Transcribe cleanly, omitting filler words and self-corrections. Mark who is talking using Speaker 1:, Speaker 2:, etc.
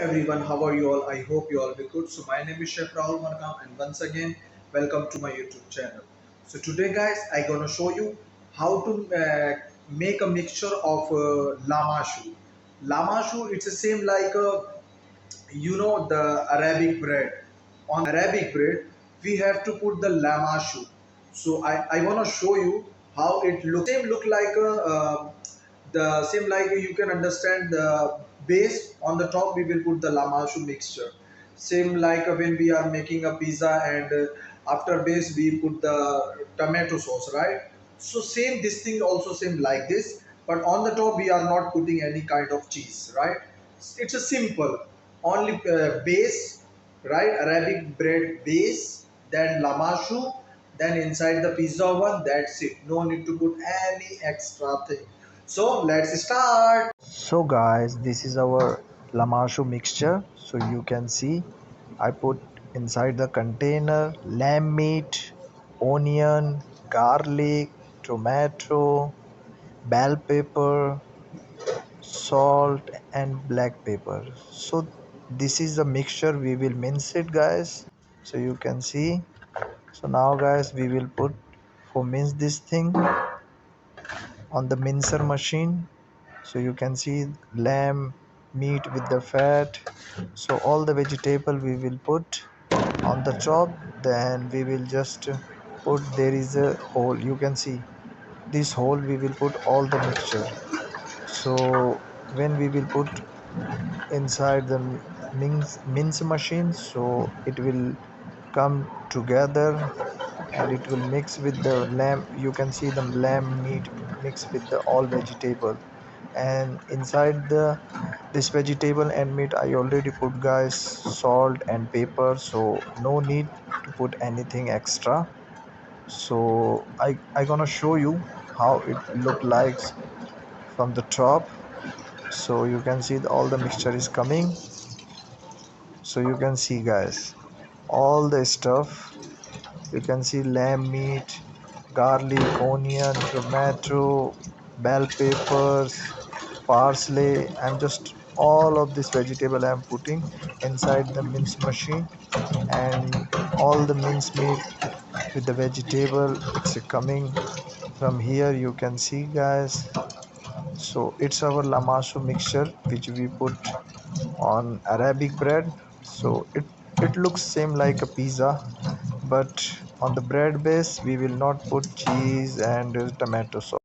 Speaker 1: everyone, how are you all? I hope you all be good. So my name is Chef Rahul Markam and once again welcome to my YouTube channel. So today guys I gonna show you how to make a mixture of lamashu. Lamashu it's the same like the Arabic bread. On Arabic bread we have to put the lamashu. So I wanna show you how it looks. Same look like the same like you can understand the base on the top we will put the lamashu mixture. Same like when we are making a pizza and after base we put the tomato sauce, right? So same this thing also same like this, but on the top we are not putting any kind of cheese, right? It's a simple only base, right? Arabic bread base, then lamashu, then inside the pizza oven, that's it. No need to put any extra thing. So let's start.
Speaker 2: So guys, this is our Lahmachun mixture. So you can see I put inside the container lamb meat, onion, garlic, tomato, bell pepper, salt and black pepper. So this is the mixture, we will mince it guys. So you can see. So now guys we will put for mince this thing on the mincer machine. So you can see lamb meat with the fat. So all the vegetable we will put on the chop. Then we will just put, there is a hole, you can see this hole, we will put all the mixture. So when we will put inside the mince machine, so it will come together and it will mix with the lamb. You can see the lamb meat mix with the all vegetable, and inside the this vegetable and meat I already put guys salt and pepper, so no need to put anything extra. So I gonna show you how it look like from the top. So you can see all the mixture is coming. So you can see guys all the stuff. You can see lamb meat, garlic, onion, tomato, bell peppers, parsley. I'm just all of this vegetable I'm putting inside the mince machine, and all the mince meat with the vegetable it's coming from here. You can see guys. So it's our lamashu mixture which we put on Arabic bread. So it looks same like a pizza, but on the bread base we will not put cheese and tomato sauce.